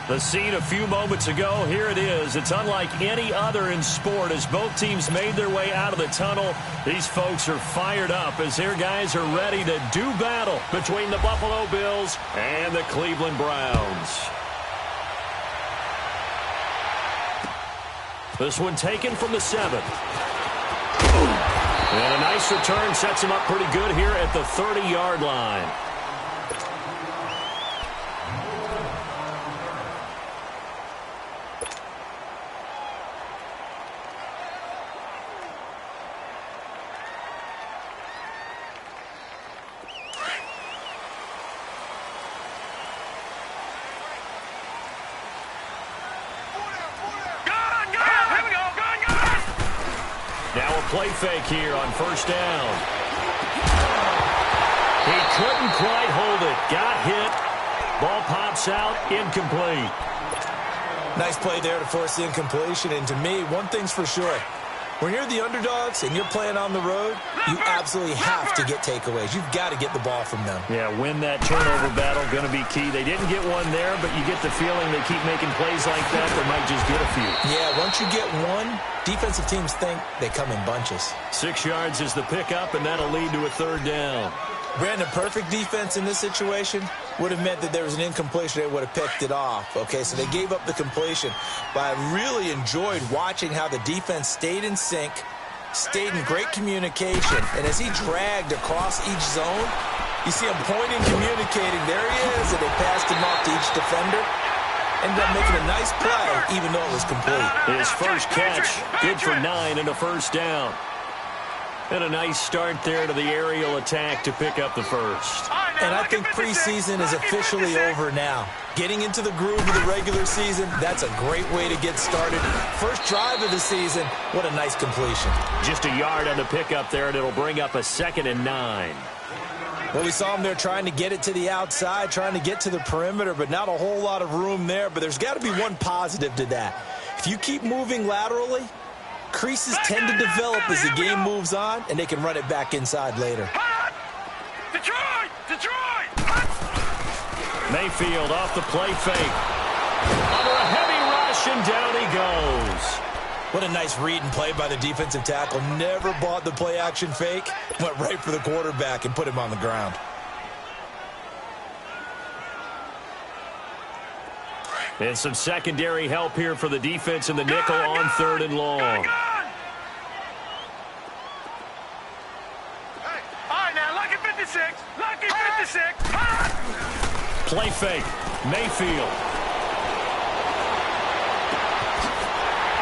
The scene a few moments ago, here it is. It's unlike any other in sport as both teams made their way out of the tunnel. These folks are fired up as their guys are ready to do battle between the Buffalo Bills and the Cleveland Browns. This one taken from the 7. And a nice return sets him up pretty good here at the 30-yard line. Play fake here on first down. He couldn't quite hold it. Got hit. Ball pops out. Incomplete. Nice play there to force the incompletion. And to me, one thing's for sure. When you're the underdogs and you're playing on the road, you absolutely have to get takeaways. You've got to get the ball from them. Yeah, win that turnover battle, going to be key. They didn't get one there, but you get the feeling they keep making plays like that. They might just get a few. Yeah, once you get one, defensive teams think they come in bunches. 6 yards is the pickup, and that'll lead to a third down. Brandon, perfect defense in this situation would have meant that there was an incompletion. They would have picked it off. Okay, so they gave up the completion. But I really enjoyed watching how the defense stayed in sync, stayed in great communication. And as he dragged across each zone, you see him pointing, communicating. There he is, and they passed him off to each defender. Ended up making a nice play, even though it was complete. His first catch, good for 9 and a first down. And a nice start there to the aerial attack to pick up the first. And I think preseason is officially over now. Getting into the groove of the regular season, that's a great way to get started. First drive of the season, what a nice completion. Just a yard on the pickup there, and it'll bring up a 2nd and 9. Well, we saw him there trying to get it to the outside, trying to get to the perimeter, but not a whole lot of room there. But there's got to be one positive to that. If you keep moving laterally, creases tend to develop as the game moves on, and they can run it back inside later. Detroit! Mayfield off the play fake. Under a heavy rush, and down he goes. What a nice read and play by the defensive tackle. Never bought the play-action fake. Went right for the quarterback and put him on the ground. And some secondary help here for the defense in the nickel on 3rd and long. All right, now, lucky 56. Lucky 56. Play fake. Mayfield.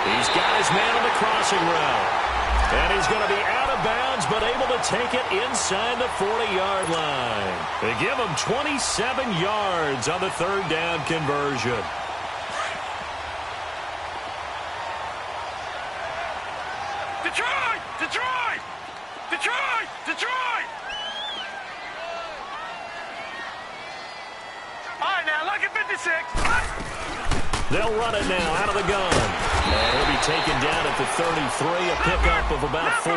He's got his man on the crossing route. And he's going to be out of bounds, but able to take it inside the 40-yard line. They give him 27 yards on the 3rd down conversion. Detroit! All right, now, lucky 56. They'll run it now out of the gun. And he'll be taken down at the 33, a pickup of about 4.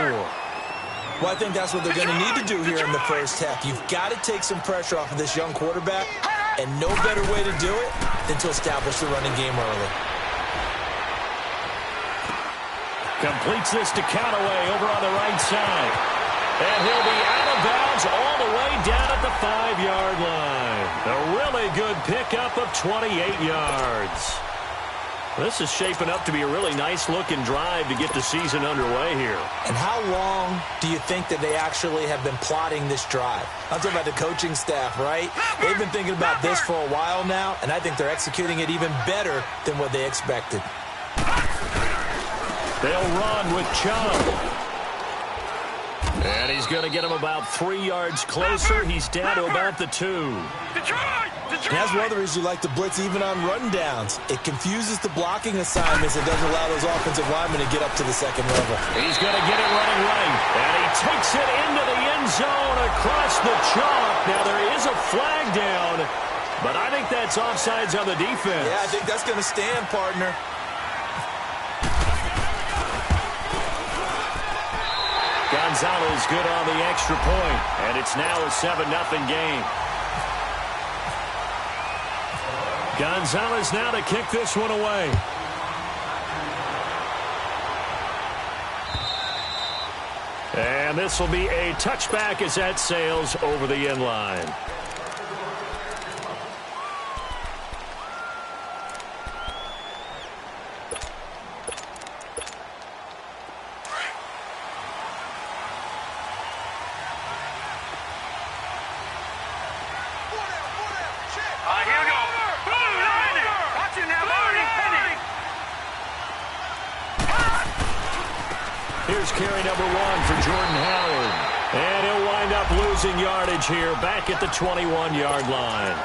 Well, I think that's what they're going to need to do here in the first half. You've got to take some pressure off of this young quarterback, and no better way to do it than to establish the running game early. Completes this to Callaway over on the right side. And he'll be out of bounds all the way down at the 5-yard line. A really good pickup of 28 yards. This is shaping up to be a really nice-looking drive to get the season underway here. And how long do you think that they actually have been plotting this drive? I'm talking about the coaching staff, right? They've been thinking about this for a while now, and I think they're executing it even better than what they expected. They'll run with Chubb. And he's going to get him about 3 yards closer. He's down to about the 2. Detroit! And that's one of the reasons you like to blitz even on rundowns. It confuses the blocking assignments and doesn't allow those offensive linemen to get up to the second level. He's going to get it running right. And he takes it into the end zone across the chalk. Now there is a flag down, but I think that's offsides on the defense. Yeah, I think that's going to stand, partner. Gonzalez good on the extra point, and it's now a 7-0 game. Gonzalez now to kick this one away. And this will be a touchback as that sails over the end line. Here we go. Watch it now, Marty. Here's carry number 1 for Jordan Howard. And he'll wind up losing yardage here back at the 21-yard line.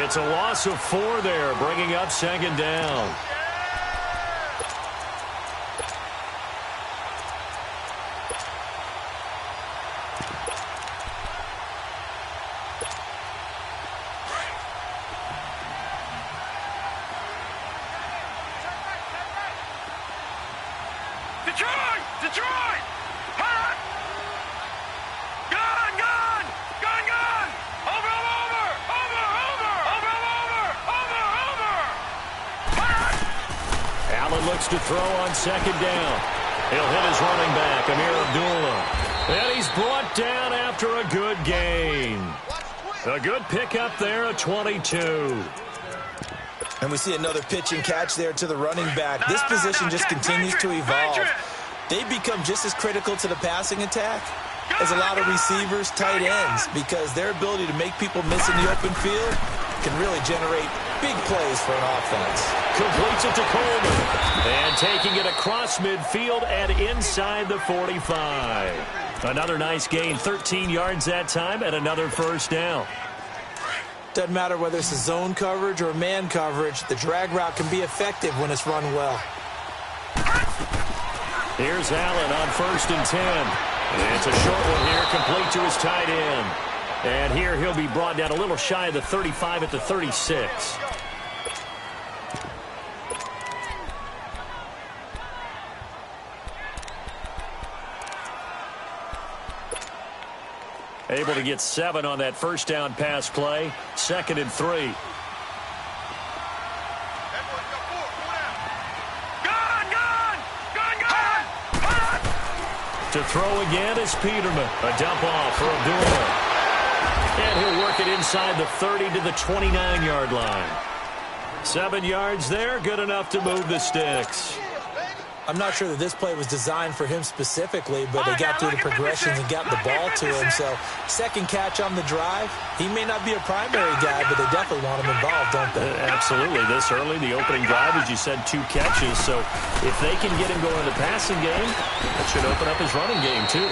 It's a loss of 4 there, bringing up second down. Detroit! Hot! Gun! Over! Hot! Allen looks to throw on second down. He'll hit his running back, Amir Abdullah. And he's brought down after a good gain. A good pickup there at 22. And we see another pitch and catch there to the running back. This position just continues to evolve. They become just as critical to the passing attack as a lot of receivers, tight ends, because their ability to make people miss in the open field can really generate big plays for an offense. Completes it to Coleman. And taking it across midfield and inside the 45. Another nice gain, 13 yards that time, and another first down. Doesn't matter whether it's a zone coverage or man coverage, the drag route can be effective when it's run well. Here's Allen on 1st and 10. It's a short one here, complete to his tight end. And here he'll be brought down a little shy of the 35 at the 36. Able to get 7 on that first down pass play. 2nd and 3. To throw again is Peterman. A dump off for Abdullah. And he'll work it inside the 30 to the 29-yard line. 7 yards there, good enough to move the sticks. I'm not sure that this play was designed for him specifically, but they got through the progressions and got the ball to him. So, second catch on the drive. He may not be a primary guy, but they definitely want him involved, don't they? Absolutely. This early, the opening drive, as you said, 2 catches. So, if they can get him going in the passing game, that should open up his running game, too.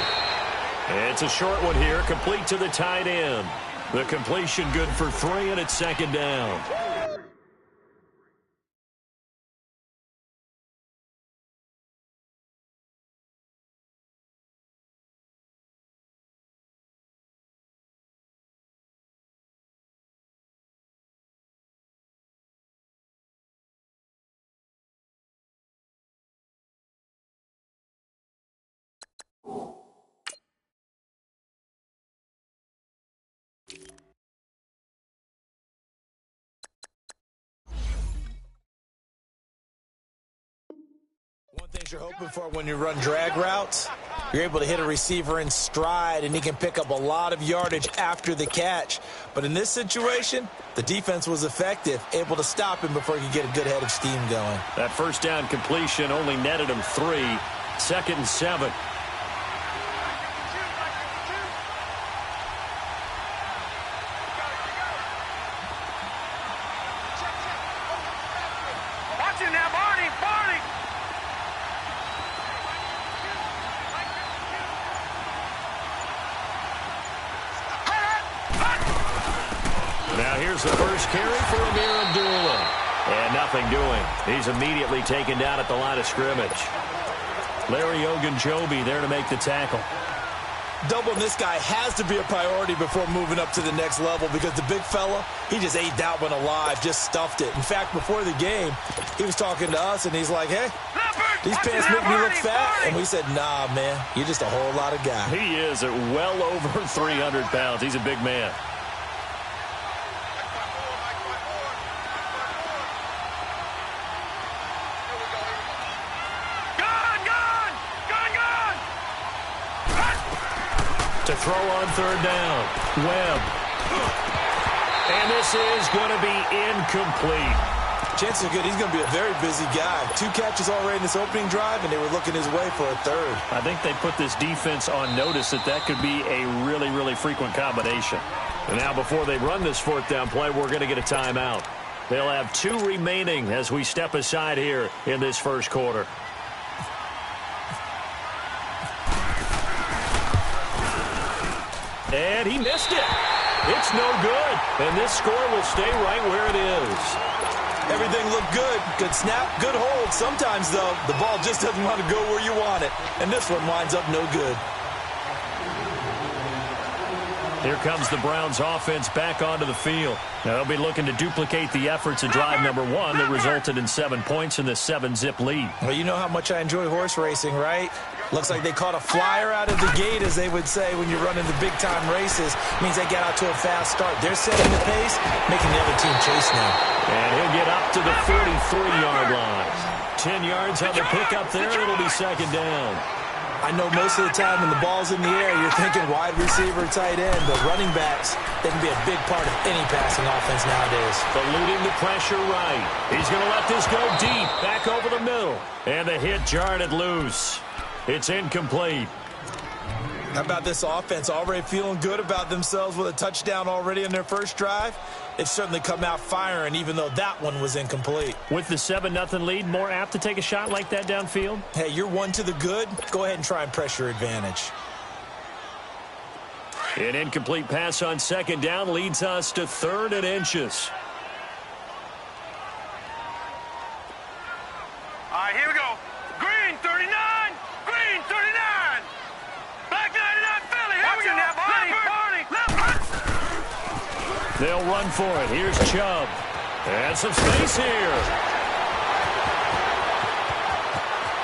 It's a short one here, complete to the tight end. The completion good for 3, and it's second down. One thing you're hoping for when you run drag routes, you're able to hit a receiver in stride, and he can pick up a lot of yardage after the catch. But in this situation, the defense was effective, able to stop him before he could get a good head of steam going. That first down completion only netted him 3. 2nd and 7. Watch it now, Barney. Now here's the first carry for Amir Abdullah. And nothing doing. He's immediately taken down at the line of scrimmage. Larry Ogunjobi there to make the tackle. Doubling this guy has to be a priority before moving up to the next level, because the big fella, he just ate that one alive, just stuffed it. In fact, before the game, he was talking to us, and he's like, hey, these pants make me look fat. And we said, nah, man, you're just a whole lot of guy. He is at well over 300 pounds. He's a big man. to throw on third down. Webb. And this is going to be incomplete. Chances are good he's going to be a very busy guy. 2 catches already in this opening drive, and they were looking his way for a third. I think they put this defense on notice that could be a really, really frequent combination. And now before they run this fourth down play, we're going to get a timeout. They'll have 2 remaining as we step aside here in this first quarter. And he missed it. It's no good. And this score will stay right where it is. Everything looked good. Good snap, good hold. Sometimes, though, the ball just doesn't want to go where you want it. And this one winds up no good. Here comes the Browns offense back onto the field. Now they'll be looking to duplicate the efforts of drive number 1 that resulted in 7 points in this 7-zip lead. Well, you know how much I enjoy horse racing, right? Looks like they caught a flyer out of the gate, as they would say when you're running the big-time races. Means they got out to a fast start. They're setting the pace, making the other team chase now. And he'll get up to the 43-yard line. 10 yards on the pickup there. It'll be second down. I know most of the time when the ball's in the air, you're thinking wide receiver, tight end, but running backs, they can be a big part of any passing offense nowadays. Eluding the pressure right. He's going to let this go deep, back over the middle. And the hit jarred it loose. It's incomplete. How about this offense already feeling good about themselves with a touchdown already in their first drive? They've certainly come out firing, even though that one was incomplete. With the 7-0 lead, more apt to take a shot like that downfield? Hey, you're one to the good. Go ahead and try and press your advantage. An incomplete pass on second down leads us to 3rd and inches. All right, here we go. Green 39. Green 39. Black 99 Philly. Here we go. Now, Barney. They'll run for it. Here's Chubb. And some space here.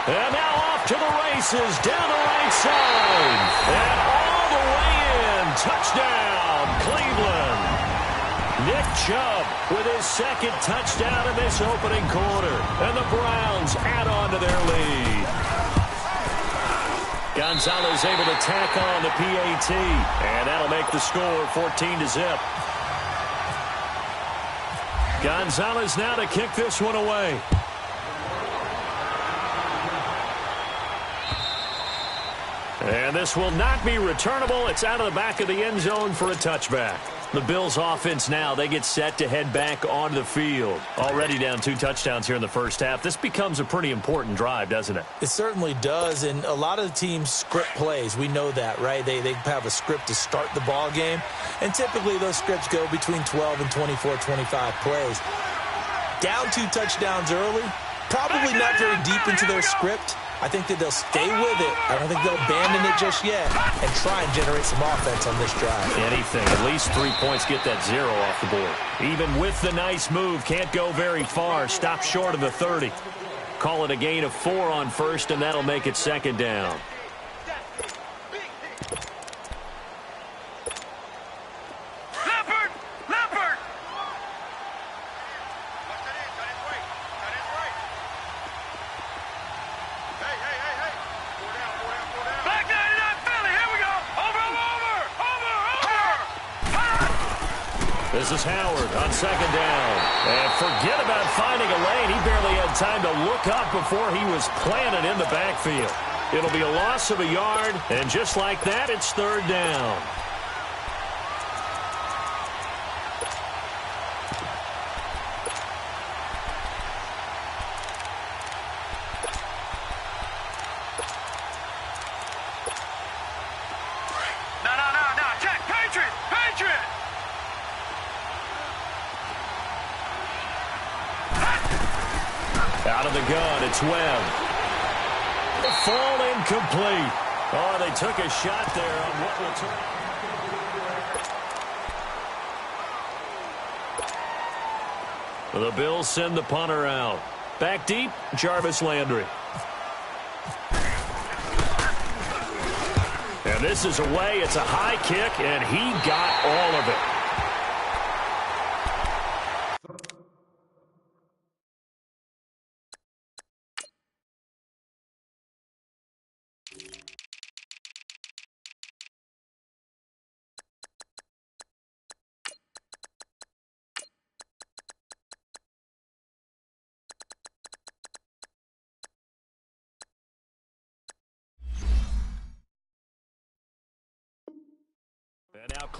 And now off to the races down the right side. And all the way in. Touchdown, Cleveland. Nick Chubb with his 2nd touchdown in this opening quarter. And the Browns add on to their lead. Gonzalez able to tack on the PAT. And that'll make the score 14-0. Gonzalez now to kick this one away. And this will not be returnable. It's out of the back of the end zone for a touchback. The Bills offense now, they get set to head back onto the field. Already down 2 touchdowns here in the first half. This becomes a pretty important drive, doesn't it? It certainly does, and a lot of the teams script plays. We know that, right? They have a script to start the ball game, and typically those scripts go between 12 and 24, 25 plays. Down 2 touchdowns early, probably not very deep into their script. I think that they'll stay with it. I don't think they'll abandon it just yet and try and generate some offense on this drive. Anything. At least 3 points, get that 0 off the board. Even with the nice move, can't go very far. Stop short of the 30. Call it a gain of 4 on first, and that'll make it second down. This is Howard on second down. And forget about finding a lane. He barely had time to look up before he was planted in the backfield. It'll be a loss of a yard, and just like that, it's third down. No. Check. Patriot. Out of the gun, it's Webb. The fall incomplete. Oh, they took a shot there on what will turn. The Bills send the punter out. Back deep, Jarvis Landry. And this is away. It's a high kick, and he got all of it.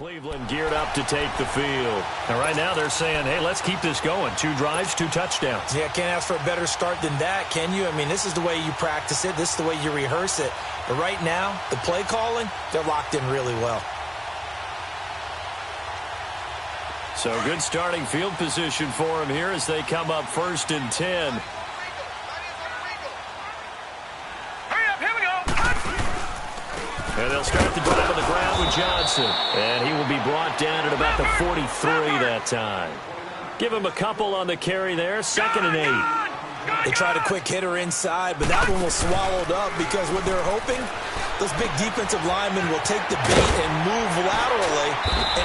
Cleveland geared up to take the field. And right now they're saying, hey, let's keep this going. 2 drives, 2 touchdowns. Yeah, can't ask for a better start than that, can you? I mean, this is the way you practice it. This is the way you rehearse it. But right now, the play calling, they're locked in really well. So good starting field position for him here as they come up 1st and 10. And they'll start the drive on the ground with Johnson. And he will be brought down at about the 43 that time. Give him a couple on the carry there. 2nd and 8. They tried a quick hitter inside, but that one was swallowed up because what they're hoping, those big defensive linemen will take the bait and move laterally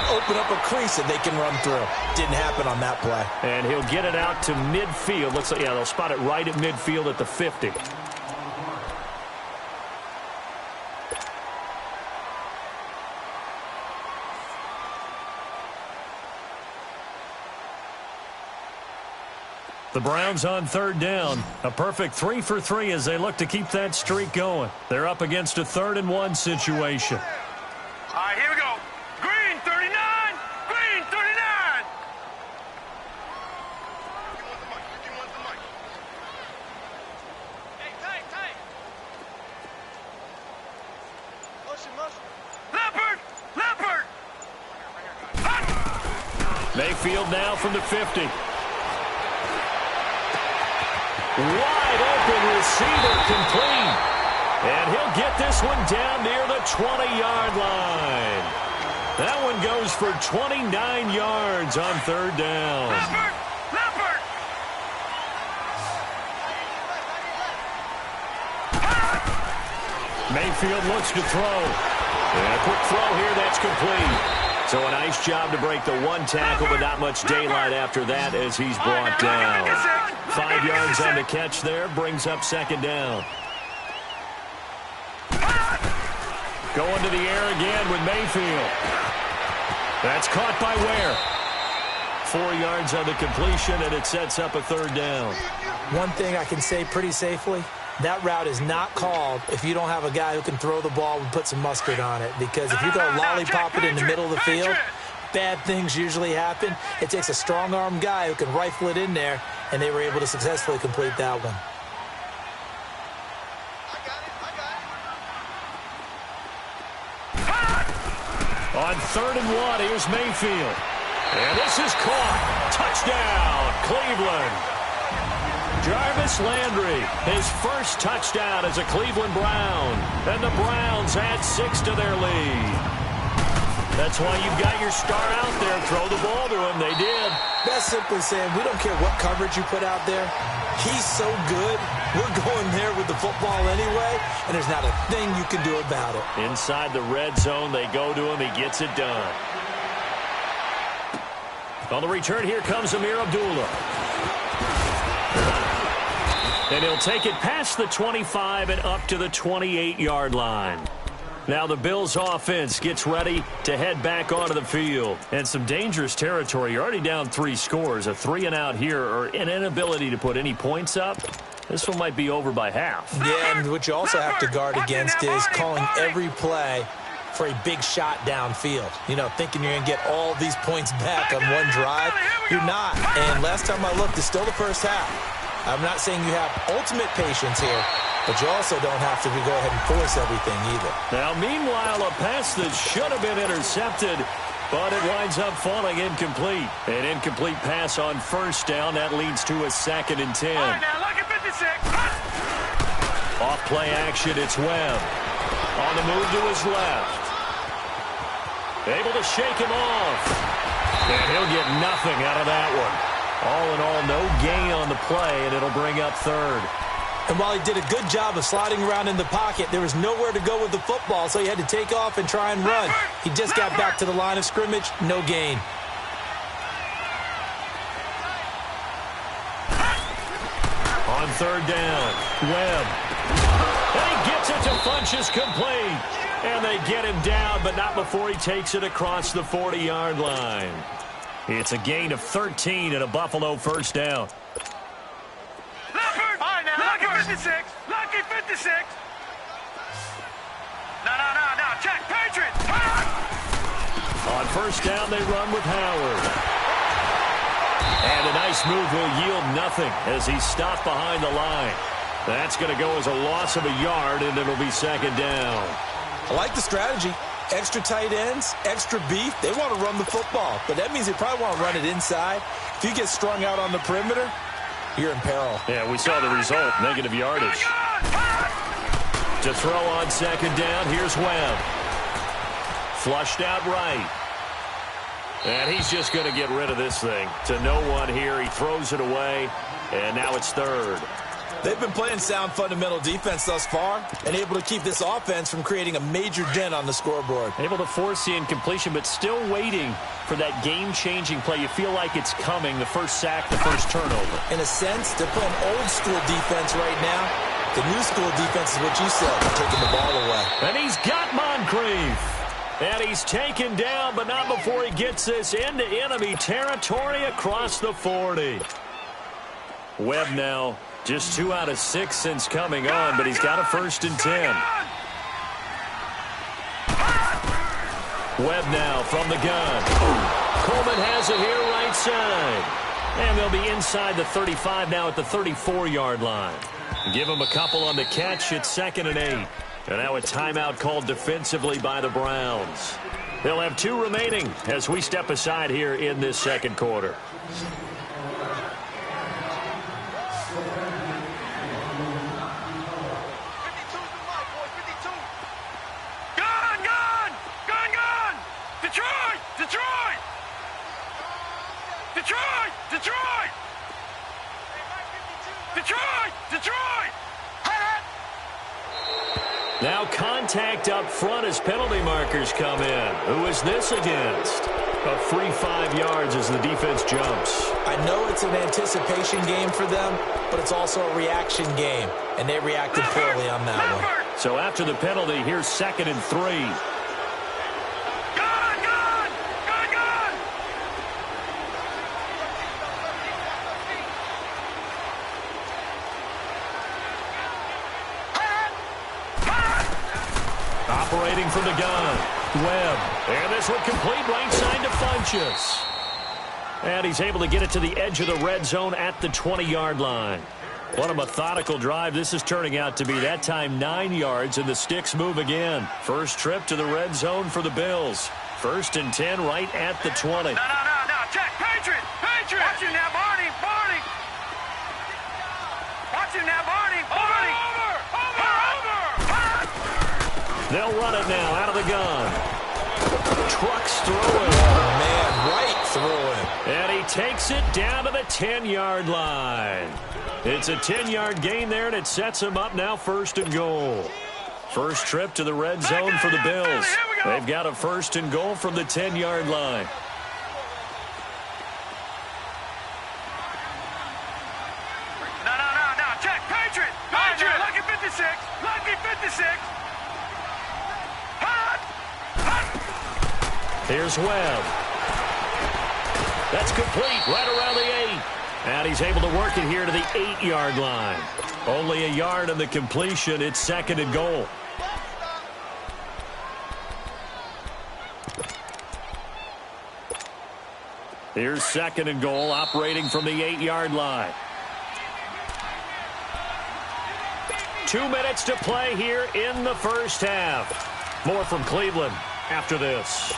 and open up a crease that they can run through. Didn't happen on that play. And he'll get it out to midfield. Looks like, yeah, they'll spot it right at midfield at the 50. The Browns on 3rd down. A perfect 3 for 3 as they look to keep that streak going. They're up against a 3rd and 1 situation. All right, here we go. Green 39. Green 39. Hey, tight. Leopard. Mayfield now from the 50. Wide open receiver complete. And he'll get this one down near the 20-yard line. That one goes for 29 yards on 3rd down. Leopard. Mayfield looks to throw. And a quick throw here, that's complete. So a nice job to break the 1 tackle, but not much daylight after that as he's brought down. 5 yards on the catch there, brings up 2nd down. Going to the air again with Mayfield. That's caught by Ware. 4 yards on the completion, and it sets up a 3rd down. One thing I can say pretty safely, that route is not called if you don't have a guy who can throw the ball and put some mustard on it. Because if you go lollipop it in the middle of the field, bad things usually happen. It takes a strong-arm guy who can rifle it in there, and they were able to successfully complete that one. On 3rd and 1, here's Mayfield. And this is caught. Touchdown, Cleveland. Jarvis Landry, his first touchdown as a Cleveland Brown. And the Browns add 6 to their lead. That's why you've got your star out there. Throw the ball to him. They did. That's simply saying we don't care what coverage you put out there. He's so good. We're going there with the football anyway, and there's not a thing you can do about it. Inside the red zone, they go to him. He gets it done. On the return, here comes Amir Abdullah. And he'll take it past the 25 and up to the 28-yard line. Now the Bills offense gets ready to head back onto the field. And some dangerous territory. You're already down 3 scores. A 3-and-out here or an inability to put any points up. This one might be over by half. Yeah, and what you also have to guard against is calling every play for a big shot downfield. You know, thinking you're going to get all these points back on one drive. You're not. And last time I looked, it's still the first half. I'm not saying you have ultimate patience here, but you also don't have to go ahead and force everything either. Now, meanwhile, a pass that should have been intercepted, but it winds up falling incomplete. An incomplete pass on 1st down. That leads to a 2nd and 10. All right, now look at 56. Off play action, it's Webb. On the move to his left. Able to shake him off. And he'll get nothing out of that one. All in all, no gain on the play, and it'll bring up 3rd. And while he did a good job of sliding around in the pocket, there was nowhere to go with the football, so he had to take off and try and run. He just got back to the line of scrimmage, no gain. On 3rd down, Webb. And he gets it to Funchess complete. And they get him down, but not before he takes it across the 40-yard line. It's a gain of 13 and a Buffalo 1st down. Leopard! All right, now, Lucky 56. Lucky 56. No. Check. Patriots. On first down, they run with Howard. And a nice move will yield nothing as he's stopped behind the line. That's going to go as a loss of a yard, and it'll be second down. I like the strategy. Extra tight ends, extra beef. They want to run the football, but that means they probably want to run it inside. If you get strung out on the perimeter, you're in peril. Yeah, we saw the result, negative yardage. To throw on second down, here's Webb. Flushed out right. And he's just going to get rid of this thing. To no one here, he throws it away, and now it's third. They've been playing sound fundamental defense thus far and able to keep this offense from creating a major dent on the scoreboard. Able to force the incompletion, but still waiting for that game-changing play. You feel like it's coming, the first sack, the first turnover. In a sense, they're playing old-school defense right now. The new-school defense is what you said, taking the ball away. And he's got Moncrief. And he's taken down, but not before he gets this into enemy territory across the 40. Webb now just 2 out of 6 since coming on, but he's got a 1st and 10. Webb now from the gun. Coleman has it here right side. And they'll be inside the 35 now at the 34-yard line. Give him a couple on the catch. It's 2nd and 8. And now a timeout called defensively by the Browns. They'll have 2 remaining as we step aside here in this second quarter. Now contact up front as penalty markers come in. Who is this against? A free 5 yards as the defense jumps. I know it's an anticipation game for them, but it's also a reaction game, and they reacted poorly on that one. So after the penalty, here's 2nd and 3. Operating from the gun, Webb. And this one complete right side to Funchess. And he's able to get it to the edge of the red zone at the 20-yard line. What a methodical drive this is turning out to be. That time 9 yards, and the sticks move again. First trip to the red zone for the Bills. 1st and 10 right at the 20. No. Check. Patriot. Watch him now, Barney. Watch him now, Barney. Over. They'll run it now out of the gun. Trucks through it. Oh, man, right through it. And he takes it down to the 10-yard line. It's a 10-yard gain there, and it sets him up now 1st and goal. First trip to the red zone for the Bills. They've got a 1st and goal from the 10-yard line. No. Check. Patriot. Lucky 56. Here's Webb. That's complete right around the 8. And he's able to work it here to the 8-yard line. Only a yard on the completion. It's 2nd and goal. Here's 2nd and goal, operating from the 8-yard line. 2 minutes to play here in the first half. More from Cleveland after this.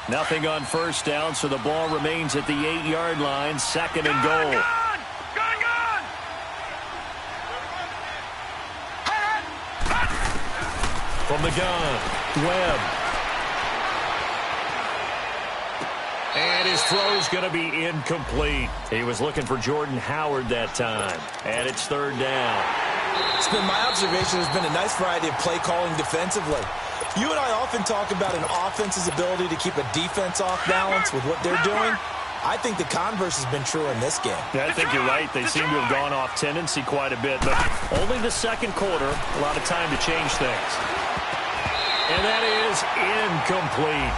Nothing on first down, so the ball remains at the 8-yard line. 2nd and goal. Gun! From the gun, Webb. And his throw's going to be incomplete. He was looking for Jordan Howard that time. And it's 3rd down. It's been my observation there's been a nice variety of play calling defensively. You and I often talk about an offense's ability to keep a defense off balance with what they're doing. I think the converse has been true in this game. Yeah, I think you're right. They seem to have gone off tendency quite a bit, but only the second quarter, a lot of time to change things. And that is incomplete.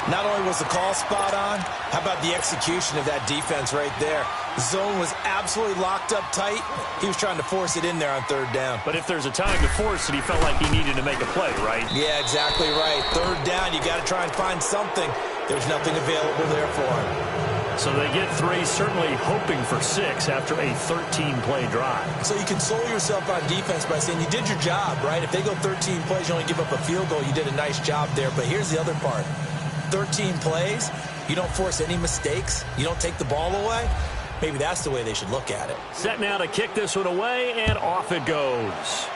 Not only was the call spot on, how about the execution of that defense right there? The zone was absolutely locked up tight. He was trying to force it in there on third down. But if there's a time to force it, he felt like he needed to make a play, right? Yeah, exactly right. Third down, you got to try and find something. There's nothing available there for him. So they get 3, certainly hoping for 6 after a 13-play drive. So you console yourself on defense by saying you did your job, right? If they go 13 plays, you only give up a field goal, you did a nice job there. But here's the other part. 13 plays, you don't force any mistakes, you don't take the ball away. Maybe that's the way they should look at it. Set now to kick this one away, and off it goes.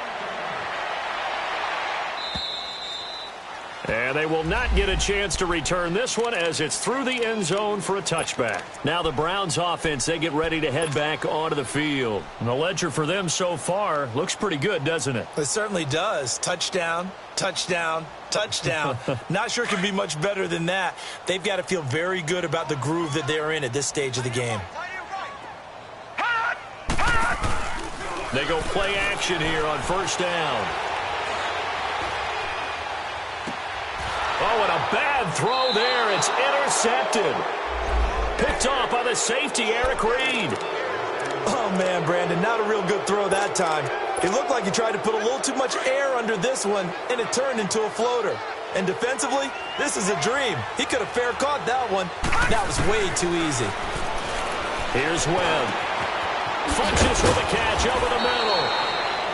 And they will not get a chance to return this one as it's through the end zone for a touchback. Now the Browns offense, they get ready to head back onto the field. And the ledger for them so far looks pretty good, doesn't it? It certainly does. Touchdown, touchdown, touchdown. Not sure it can be much better than that. They've got to feel very good about the groove that they're in at this stage of the game. They go play action here on first down. Oh, and a bad throw there. It's intercepted. Picked off by the safety, Eric Reed. Oh, man, Brandon, not a real good throw that time. It looked like he tried to put a little too much air under this one, and it turned into a floater. And defensively, this is a dream. He could have fair caught that one. That was way too easy. Here's Webb. Funches with a catch over the middle.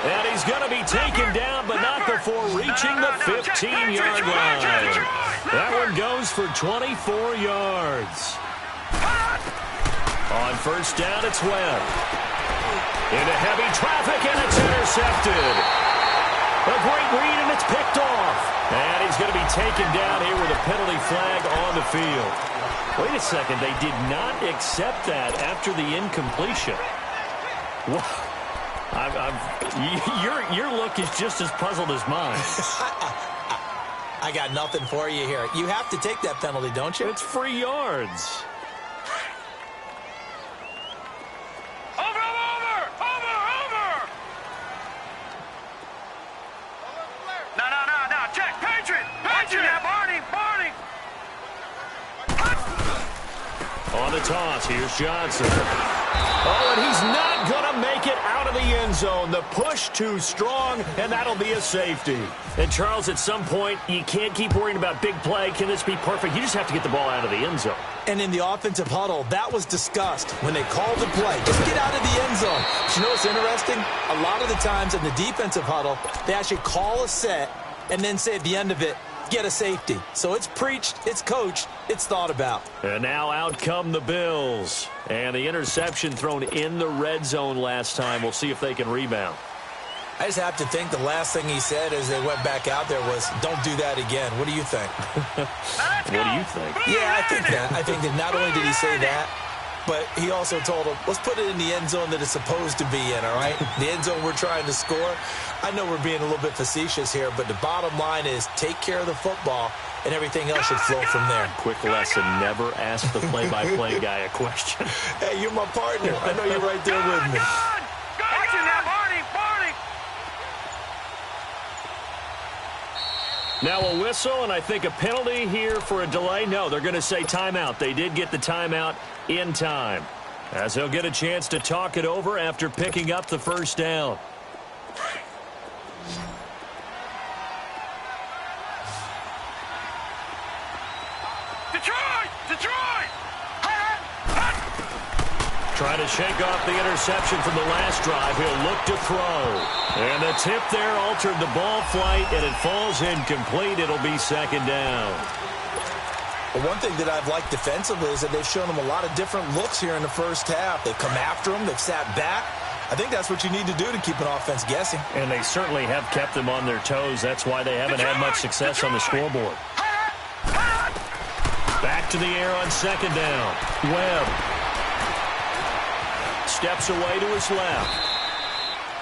And he's going to be taken down, but not before reaching the 15-yard line. That one goes for 24 yards. On first down, it's Webb. Into heavy traffic, and it's intercepted. A great read, and it's picked off. And he's going to be taken down here with a penalty flag on the field. Wait a second, they did not accept that after the incompletion. Wow. Your look is just as puzzled as mine. I got nothing for you here. You have to take that penalty, don't you? It's free yards. Over! No, check, Patriot! Now, Barney! On the toss, here's Johnson. Oh, and he's not going to make it out of the end zone. The push too strong, and that'll be a safety. And, Charles, at some point, you can't keep worrying about big play. Can this be perfect? You just have to get the ball out of the end zone. And in the offensive huddle, that was discussed when they called the play. Just get out of the end zone. But you know what's interesting? A lot of the times in the defensive huddle, they actually call a set and then say at the end of it, get a safety. So it's preached, it's coached, it's thought about. And now out come the Bills. And the interception thrown in the red zone last time. We'll see if they can rebound. I just have to think the last thing he said as they went back out there was, don't do that again. What do you think? What do you think? Yeah, I think that. I think that not only did he say that, but he also told him, let's put it in the end zone that it's supposed to be in, all right? The end zone we're trying to score. I know we're being a little bit facetious here, but the bottom line is take care of the football, and everything else should flow from there. Quick lesson, never ask the play-by-play guy a question. Hey, you're my partner. I know you're right there with me. Action now, Barney! Now a whistle, and I think a penalty here for a delay. No, they're going to say timeout. They did get the timeout in time, as they'll get a chance to talk it over after picking up the first down. Detroit! Trying to shake off the interception from the last drive. He'll look to throw. And the tip there altered the ball flight, and it falls incomplete. It'll be second down. Well, one thing that I've liked defensively is that they've shown them a lot of different looks here in the first half. They've come after them. They've sat back. I think that's what you need to do to keep an offense guessing. And they certainly have kept them on their toes. That's why they haven't had much success on the scoreboard. Back to the air on second down. Webb steps away to his left.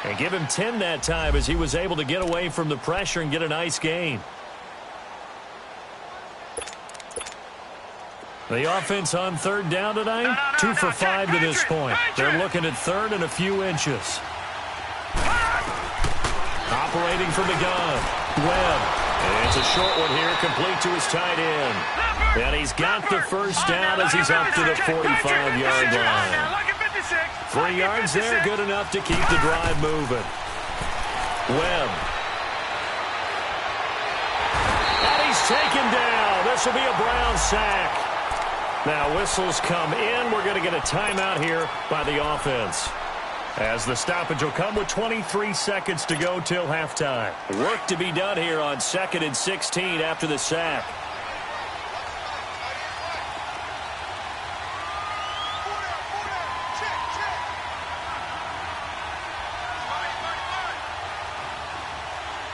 And give him 10 that time as he was able to get away from the pressure and get a nice gain. The offense on third down tonight, 2 for 5 to this point. They're looking at third and a few inches. Operating from the gun, Webb. And it's a short one here, complete to his tight end. And he's got the first down as he's up to the 45-yard line. 3 yards there, good enough to keep the drive moving. Webb. And he's taken down. This will be a Brown sack. Now whistles come in. We're going to get a timeout here by the offense, as the stoppage will come with 23 seconds to go till halftime. Work to be done here on 2nd and 16 after the sack.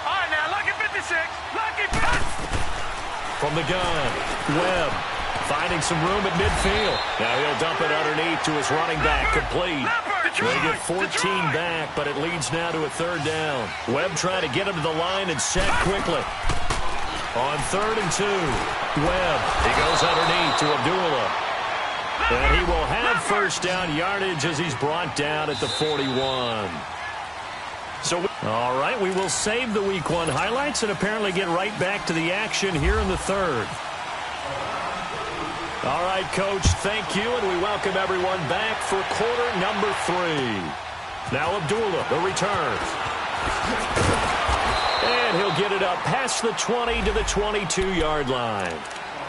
All right, now, lucky 56. Lucky 56. From the gun, Webb finding some room at midfield. Now he'll dump it underneath to his running back, complete. They get 14 back, but it leads now to a 3rd down. Webb trying to get him to the line and set quickly. On 3rd and 2, Webb, he goes underneath to Abdullah. And he will have first down yardage as he's brought down at the 41. So, all right, we will save the Week 1 highlights and apparently get right back to the action here in the 3rd. All right, Coach, thank you, and we welcome everyone back for quarter number 3. Now Abdullah, the return. And he'll get it up past the 20 to the 22-yard line.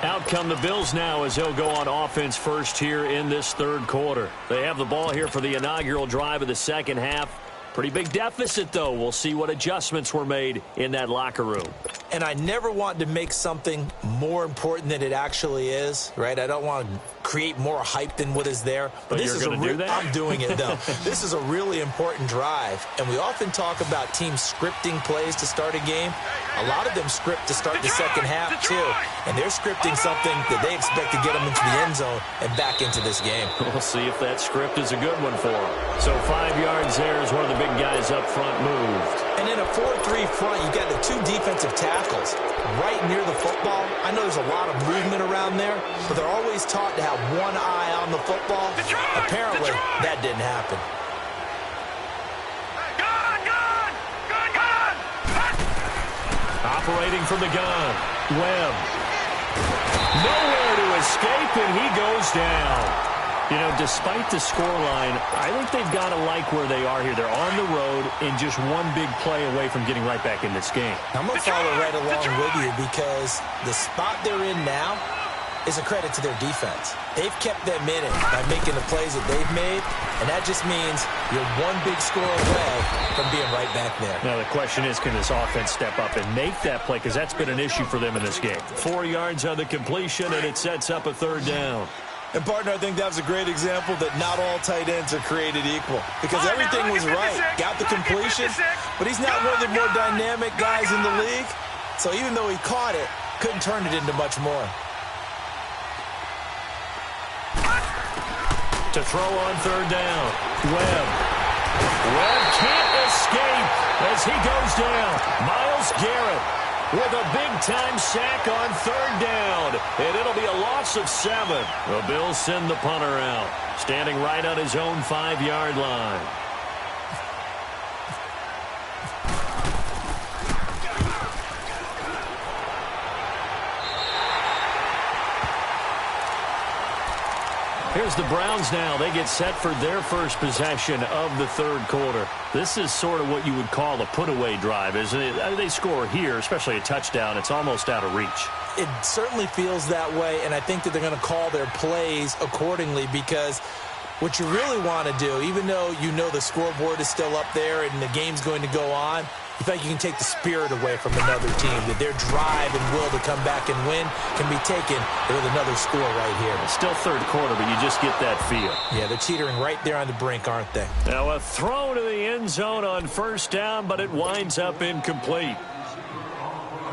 Out come the Bills now as he'll go on offense first here in this 3rd quarter. They have the ball here for the inaugural drive of the 2nd half. Pretty big deficit, though. We'll see what adjustments were made in that locker room. And I never want to make something more important than it actually is, right? I don't want to create more hype than what is there. But this is do that? I'm doing it, though. This is a really important drive. And we often talk about teams scripting plays to start a game. A lot of them script to start the 2nd half, too. And they're scripting something that they expect to get them into the end zone and back into this game. We'll see if that script is a good one for them. So 5 yards there is one of the big guys up front moved. And in a 4-3 front, you've got the 2 defensive tackles right near the football. I know there's a lot of movement around there, but they're always taught to have one eye on the football. Apparently, that didn't happen. Operating from the gun, Webb. Nowhere to escape, and he goes down. You know, despite the scoreline, I think they've got to like where they are here. They're on the road and just one big play away from getting right back in this game. I'm going to follow right along with you because the spot they're in now is a credit to their defense. They've kept them in it by making the plays that they've made, and that just means you're one big score away from being right back there. Now the question is, can this offense step up and make that play? Because that's been an issue for them in this game. 4 yards on the completion, and it sets up a 3rd down. And, partner, I think that was a great example that not all tight ends are created equal. Because everything was right. Got the completion, but he's not one of the more dynamic guys in the league. So even though he caught it, couldn't turn it into much more. To throw on 3rd down, Webb. Webb can't escape as he goes down. Myles Garrett with a big-time sack on 3rd down. And it'll be a loss of 7. The Bills send the punter out, standing right on his own 5-yard line. Here's the Browns now. They get set for their first possession of the 3rd quarter. This is sort of what you would call a put-away drive, isn't it? They score here, especially a touchdown. It's almost out of reach. It certainly feels that way, and I think that they're going to call their plays accordingly because what you really want to do, even though you know the scoreboard is still up there and the game's going to go on, you think you can take the spirit away from another team, that their drive and will to come back and win can be taken with another score right here. It's still 3rd quarter, but you just get that feel. Yeah, they're teetering right there on the brink, aren't they? Now a throw to the end zone on 1st down, but it winds up incomplete.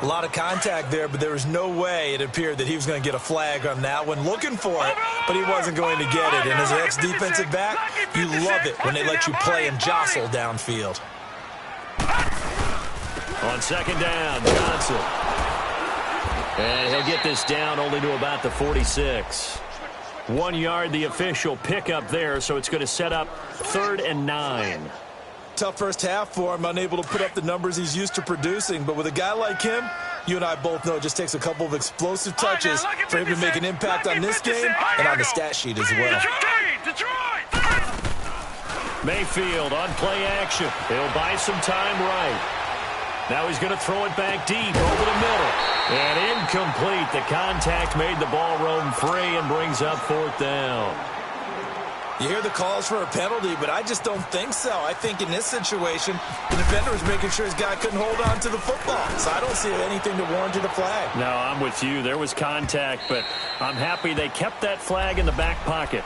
A lot of contact there, but there was no way it appeared that he was going to get a flag on that one. Looking for it, but he wasn't going to get it. And as an ex-defensive back, you love it when they let you play and jostle downfield. On 2nd down, Johnson. And he'll get this down only to about the 46. 1 yard, the official pickup there, so it's going to set up 3rd and 9. Tough first half for him, unable to put up the numbers he's used to producing. But with a guy like him, you and I both know it just takes a couple of explosive touches for him to make an impact on this game and on the stat sheet as well. Mayfield on play action. He'll buy some time right. Now he's going to throw it back deep over the middle. And incomplete. The contact made the ball roam free and brings up fourth down. You hear the calls for a penalty, but I just don't think so. I think in this situation, the defender was making sure his guy couldn't hold on to the football. So I don't see anything to warrant a flag. No, I'm with you. There was contact, but I'm happy they kept that flag in the back pocket.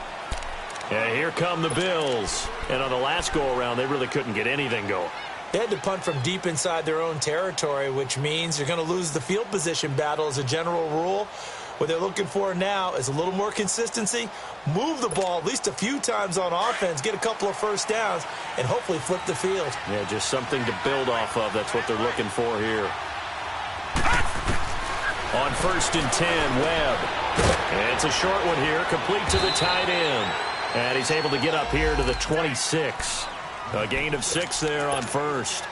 And here come the Bills. And on the last go-around, they really couldn't get anything going. They had to punt from deep inside their own territory, which means you're going to lose the field position battle as a general rule. What they're looking for now is a little more consistency, move the ball at least a few times on offense, get a couple of first downs, and hopefully flip the field. Yeah, just something to build off of. That's what they're looking for here. On 1st and 10, Webb. And it's a short one here, complete to the tight end. And he's able to get up here to the 26. A gain of 6 there on first.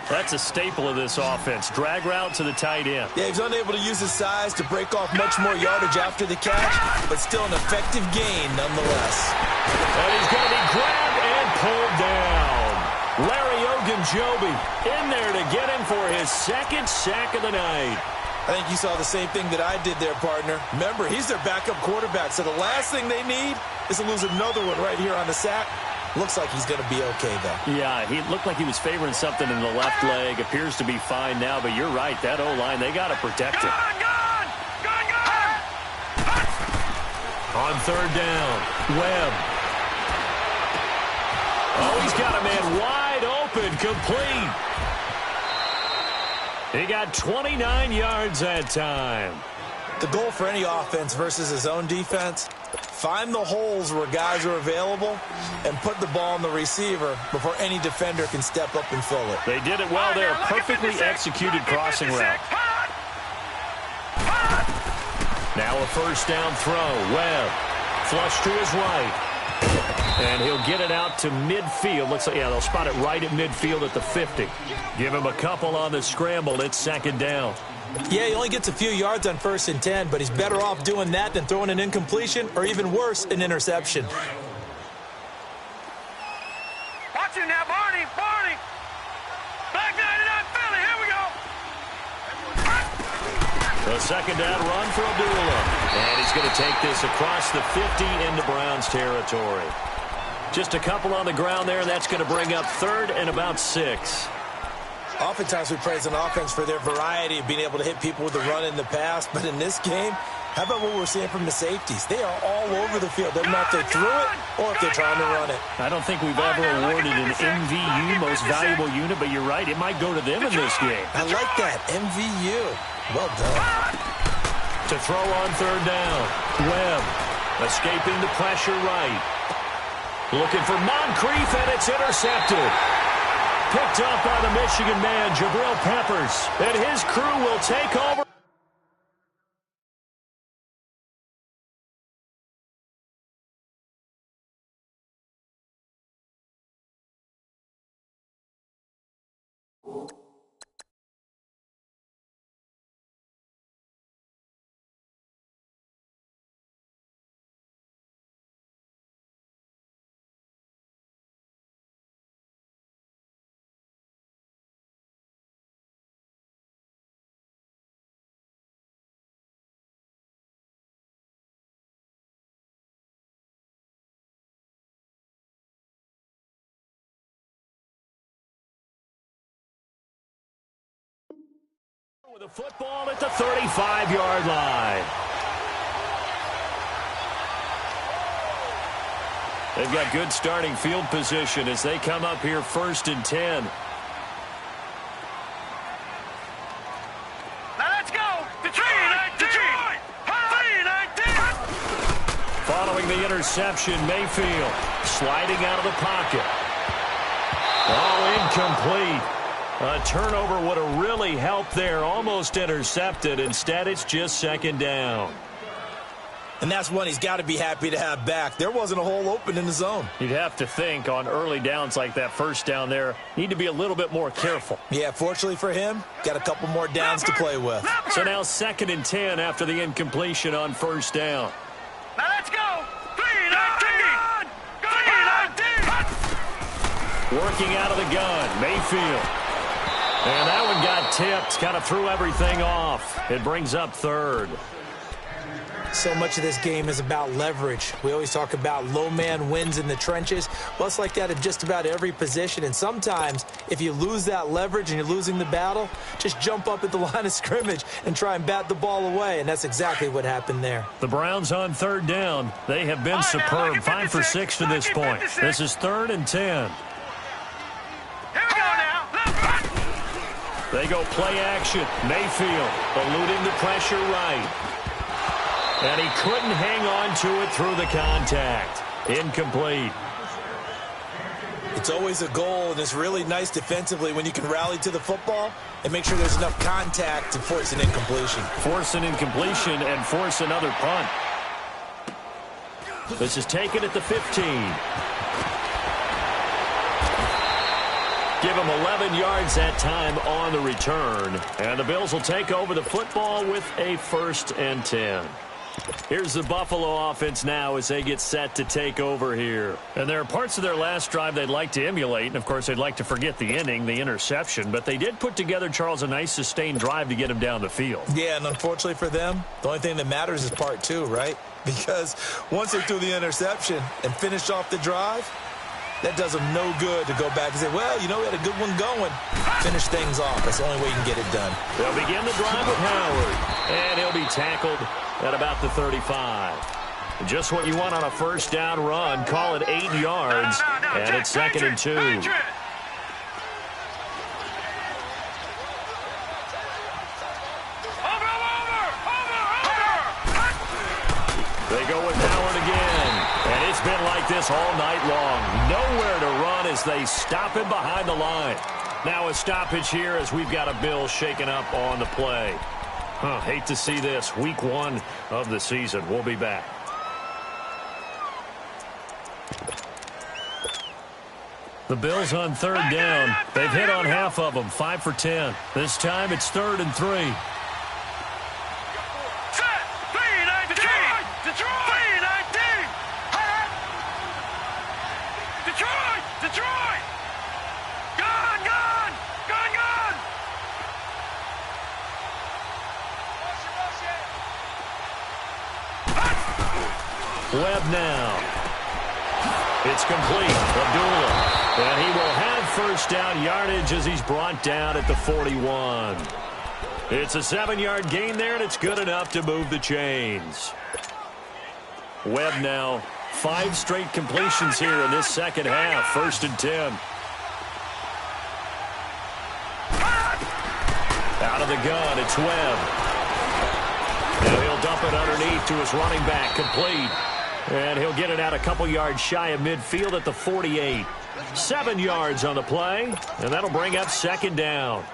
That's a staple of this offense. Drag route to the tight end. Yeah, he's unable to use his size to break off much more yardage after the catch, but still an effective gain nonetheless. And he's going to be grabbed and pulled down. Larry Ogunjobi in there to get him for his second sack of the night. I think you saw the same thing that I did there, partner. Remember, he's their backup quarterback, so the last thing they need is to lose another one right here on the sack. Looks like he's going to be okay, though. Yeah, he looked like he was favoring something in the left leg. Appears to be fine now, but you're right. That O-line, they got to protect it. On 3rd down, Webb. Oh, he's got a man wide open, complete. He got 29 yards that time. The goal for any offense versus his own defense, find the holes where guys are available and put the ball on the receiver before any defender can step up and fill it. They did it well there. Perfectly executed crossing route. Now a 1st down throw. Webb. Flush to his right. And he'll get it out to midfield. Looks like, yeah, they'll spot it right at midfield at the 50. Give him a couple on the scramble. It's 2nd down. Yeah, he only gets a few yards on 1st and 10, but he's better off doing that than throwing an incompletion or even worse, an interception. Watch it now, Barney. Barney. Black 99 Philly. Here we go. The 2nd down run for Abdullah. And he's going to take this across the 50 into Browns territory. Just a couple on the ground there, and that's going to bring up 3rd and about 6. Oftentimes we praise an offense for their variety of being able to hit people with the run in the past, but in this game, how about what we're seeing from the safeties? They are all over the field. Doesn't matter if they threw it or if they're trying to run it. I don't think we've ever awarded an MVU, most valuable unit, but you're right, it might go to them in this game. I like that, MVU. Well done. To throw on 3rd down, Webb escaping the pressure right. Looking for Moncrief, and it's intercepted. Picked up by the Michigan man, Jabril Peppers. And his crew will take over. With a football at the 35-yard line. They've got good starting field position as they come up here 1st and 10. Now let's go. Detroit. Following the interception, Mayfield sliding out of the pocket. Oh, incomplete. A turnover would have really helped there. Almost intercepted. Instead, it's just 2nd down. And that's one he's got to be happy to have back. There wasn't a hole open in the zone. You'd have to think on early downs like that first down there, need to be a little bit more careful. Yeah, fortunately for him, got a couple more downs to play with. So now 2nd and 10 after the incompletion on first down. Now let's go. 3-19. 3-19. Working out of the gun, Mayfield. And that one got tipped, kind of threw everything off. It brings up 3rd. So much of this game is about leverage. We always talk about low man wins in the trenches. Well, it's like that in just about every position. And sometimes, if you lose that leverage and you're losing the battle, just jump up at the line of scrimmage and try and bat the ball away. And that's exactly what happened there. The Browns on 3rd down. They have been superb. 5 for 6 to this point. This is 3rd and 10. Here we go now. They go play action. Mayfield eluding the pressure right. And he couldn't hang on to it through the contact. Incomplete. It's always a goal, and it's really nice defensively when you can rally to the football and make sure there's enough contact to force an incompletion. Force an incompletion and force another punt. This is taken at the 15. Give him 11 yards that time on the return. And the Bills will take over the football with a 1st and 10. Here's the Buffalo offense now as they get set to take over here. And there are parts of their last drive they'd like to emulate. And, of course, they'd like to forget the inning, the interception. But they did put together, Charles, a nice sustained drive to get him down the field. Yeah, and unfortunately for them, the only thing that matters is part 2, right? Because once they threw the interception and finished off the drive, that does them no good to go back and say, well, you know, we had a good one going. Finish things off. That's the only way you can get it done. They'll begin the drive with Howard. And he'll be tackled at about the 35. Just what you want on a first down run. Call it 8 yards. And it's 2nd and 2. They go with Howard again. And it's been like this all night long. Nowhere to run as they stop him behind the line. Now a stoppage here as we've got a Bill shaken up on the play. Hate to see this. Week 1 of the season. We'll be back. The Bills on 3rd down. They've hit on half of them. 5 for 10. This time it's 3rd and 3. Detroit! Gone! Gone! Gone! Gone! Webb now. It's complete. Abdullah. And he will have first down yardage as he's brought down at the 41. It's a 7-yard gain there, and it's good enough to move the chains. Webb now. 5 straight completions here in this second half. 1st and 10. Out of the gun, it's Webb. Now he'll dump it underneath to his running back. Complete. And he'll get it out a couple yards shy of midfield at the 48. 7 yards on the play, and that'll bring up 2nd down.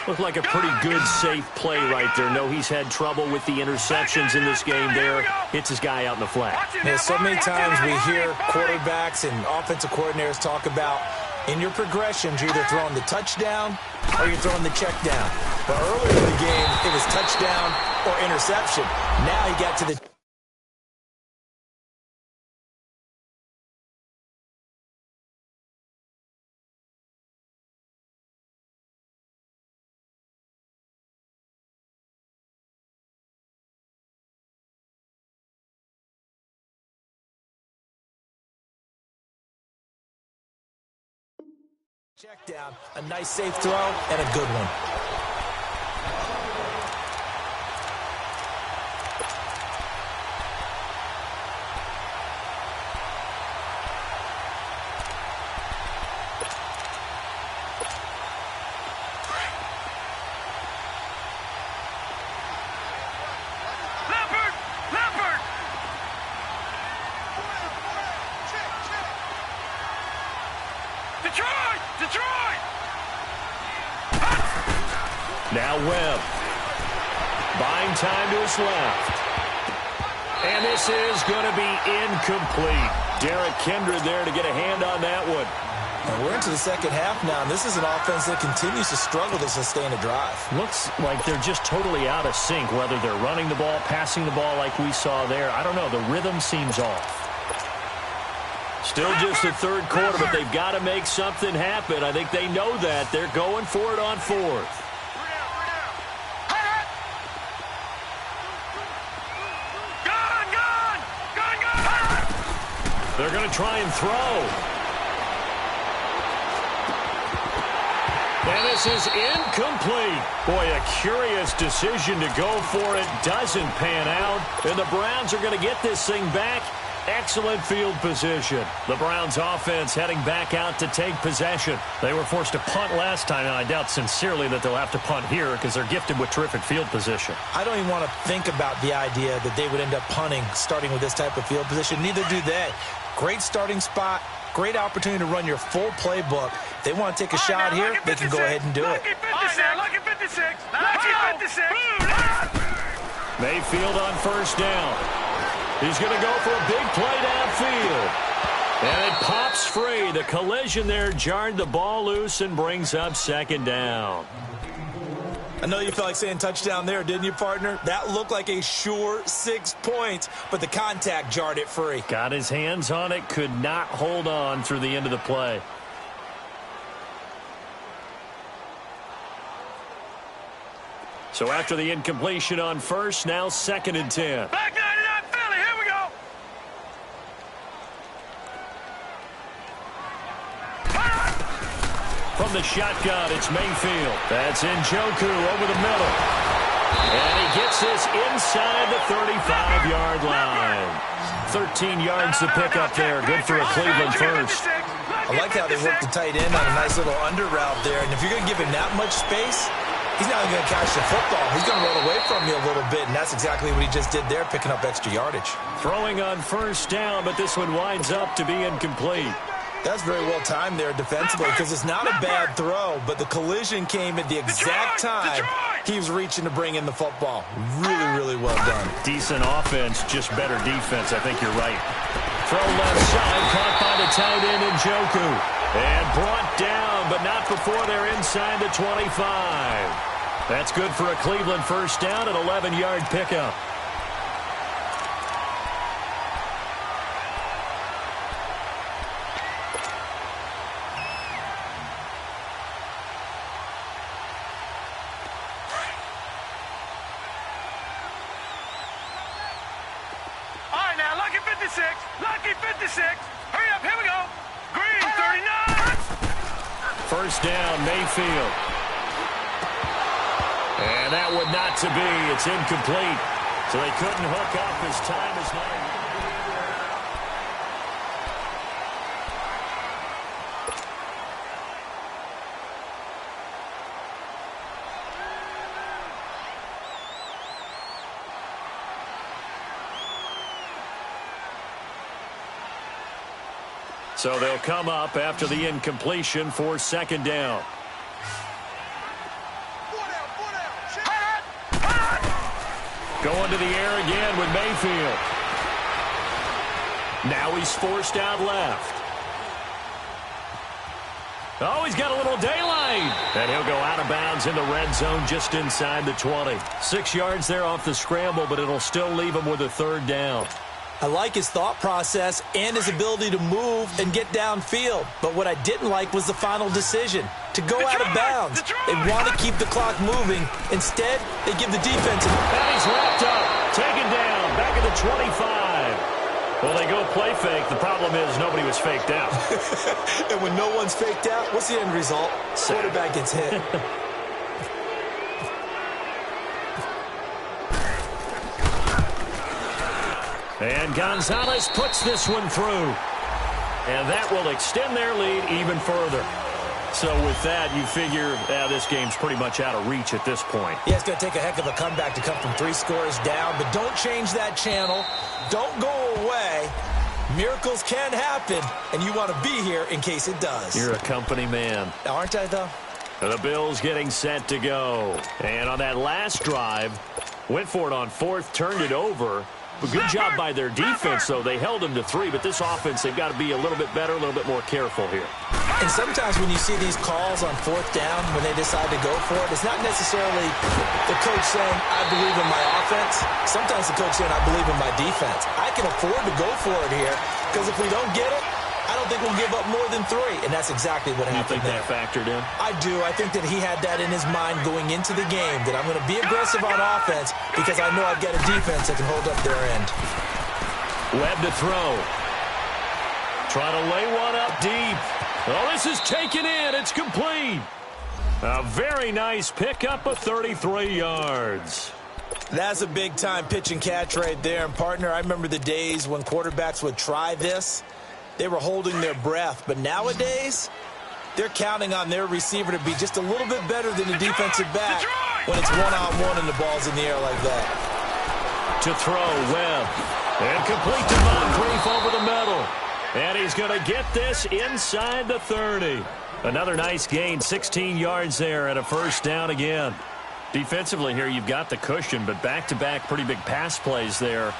Looked like a pretty good, safe play right there. No, he's had trouble with the interceptions in this game there. Hits his guy out in the flat. Yeah, so many times we hear quarterbacks and offensive coordinators talk about in your progressions, you're either throwing the touchdown or you're throwing the check down. But earlier in the game, it was touchdown or interception. Now he got to the check down. A nice safe throw and a good one. Detroit! Now Webb. Buying time to his left. And this is going to be incomplete. Derek Kindred there to get a hand on that one. And we're into the second half now, and this is an offense that continues to struggle to sustain a drive. Looks like they're just totally out of sync, whether they're running the ball, passing the ball like we saw there. I don't know. The rhythm seems off. Still just the third quarter, but they've got to make something happen. I think they know that. They're going for it on fourth. They're going to try and throw. And this is incomplete. Boy, a curious decision to go for it. Doesn't pan out. And the Browns are going to get this thing back. Excellent field position. The Browns offense heading back out to take possession. They were forced to punt last time, and I doubt sincerely that they'll have to punt here because they're gifted with terrific field position. I don't even want to think about the idea that they would end up punting starting with this type of field position. Neither do they. Great starting spot. Great opportunity to run your full playbook. If they want to take a shot here, they can go ahead and do it. Lucky 56. Lucky 56. Mayfield on first down. He's going to go for a big play downfield. And it pops free. The collision there jarred the ball loose and brings up second down. I know you felt like saying touchdown there, didn't you, partner? That looked like a sure 6 points, but the contact jarred it free. Got his hands on it, could not hold on through the end of the play. So after the incompletion on first, now 2nd and 10. Back 99 Philly, here we go. From the shotgun, it's Mayfield. That's Njoku over the middle. And he gets this inside the 35-yard line. 13 yards to pick up there. Good for a Cleveland first. I like how they worked the tight end on a nice little under route there. And if you're going to give him that much space, he's not even going to catch the football. He's going to run away from you a little bit, and that's exactly what he just did there, picking up extra yardage. Throwing on first down, but this one winds up to be incomplete. That's very well timed there defensively because it's not a bad throw, but the collision came at the exact time he was reaching to bring in the football. Really, really well done. Decent offense, just better defense. I think you're right. Throw left side, caught by the tight end Njoku. And brought down, but not before they're inside the 25. That's good for a Cleveland first down, an 11-yard pickup. Lucky 56. Hurry up, here we go. Green 39. First down, Mayfield. And that would not to be. It's incomplete. So they couldn't hook up as time is not. So they'll come up after the incompletion for second down. Going to the air again with Mayfield. Now he's forced out left. Oh, he's got a little daylight. And he'll go out of bounds in the red zone just inside the 20. 6 yards there off the scramble, but it'll still leave him with a third down. I like his thought process and his ability to move and get downfield. But what I didn't like was the final decision, to go out of bounds. They want to keep the clock moving. Instead, they give the defense... And he's wrapped up, taken down, back at the 25. Well, they go play fake. The problem is nobody was faked out. And when no one's faked out, what's the end result? Quarterback gets hit. And Gonzalez puts this one through. And that will extend their lead even further. So with that, you figure this game's pretty much out of reach at this point. Yeah, it's going to take a heck of a comeback to come from 3 scores down. But don't change that channel. Don't go away. Miracles can happen, and you want to be here in case it does. You're a company man. Aren't I, though? The Bills getting set to go. And on that last drive, went for it on fourth, turned it over. Good job by their defense, though. They held them to 3, but this offense, they've got to be a little bit better, a little bit more careful here. And sometimes when you see these calls on 4th down, when they decide to go for it, it's not necessarily the coach saying, I believe in my offense. Sometimes the coach saying, I believe in my defense. I can afford to go for it here, because if we don't get it, I don't think we'll give up more than 3, and that's exactly what happened there. You think that factored in? I do. I think that he had that in his mind going into the game, that I'm going to be aggressive on offense because I know I've got a defense that can hold up their end. Webb to throw. Try to lay one up deep. Oh, this is taken in. It's complete. A very nice pickup of 33 yards. That's a big-time pitch and catch right there. And, partner, I remember the days when quarterbacks would try this. They were holding their breath. But nowadays, they're counting on their receiver to be just a little bit better than the defensive back when it's one-on-one and the ball's in the air like that. To throw, Webb. And complete to Moncrief over the middle. And he's going to get this inside the 30. Another nice gain, 16 yards there and a first down again. Defensively here, you've got the cushion, but back-to-back pretty big pass plays there.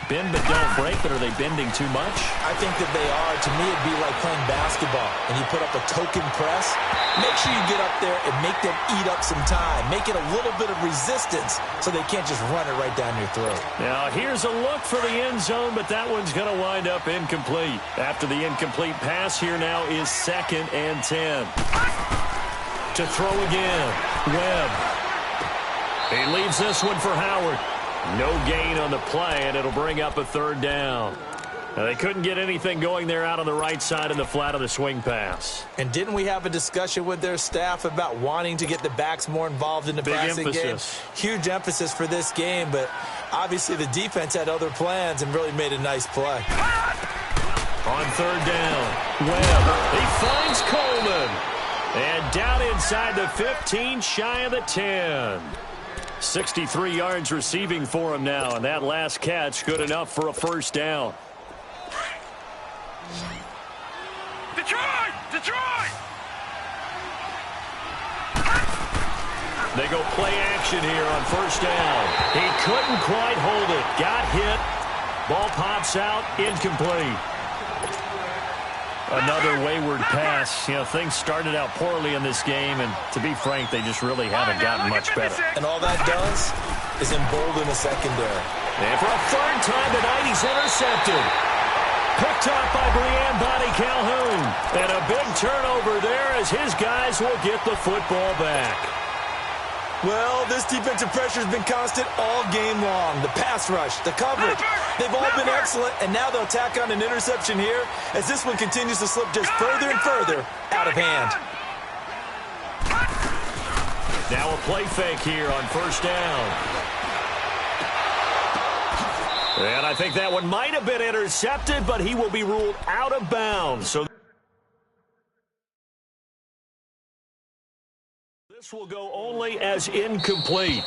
Bend but don't break, but are they bending too much? I think that they are. To me, it'd be like playing basketball, and you put up a token press. Make sure you get up there and make them eat up some time. Make it a little bit of resistance so they can't just run it right down your throat. Now, here's a look for the end zone, but that one's going to wind up incomplete. After the incomplete pass, here now is 2nd and 10. To throw again, Webb. He leaves this one for Howard. No gain on the play, and it'll bring up a 3rd down. Now, they couldn't get anything going there out on the right side in the flat of the swing pass. And didn't we have a discussion with their staff about wanting to get the backs more involved in the passing game? Huge emphasis for this game, but obviously the defense had other plans and really made a nice play. On 3rd down, Webb. He finds Coleman. And down inside the 15, shy of the 10. 63 yards receiving for him now, and that last catch good enough for a first down. Detroit! Detroit! They go play action here on first down. He couldn't quite hold it. Got hit. Ball pops out. Incomplete. Another wayward pass. You know, things started out poorly in this game, and to be frank, they just really haven't gotten much better. And all that does is embolden the secondary. And for a 3rd time tonight, he's intercepted. Picked off by Brian Body Calhoun. And a big turnover there as his guys will get the football back. Well, this defensive pressure has been constant all game long. The pass rush, the coverage, they've all been excellent, and now they'll tack on an interception here as this one continues to slip just further and further out of hand. Now a play fake here on first down. And I think that one might have been intercepted, but he will be ruled out of bounds. So this will go only as incomplete.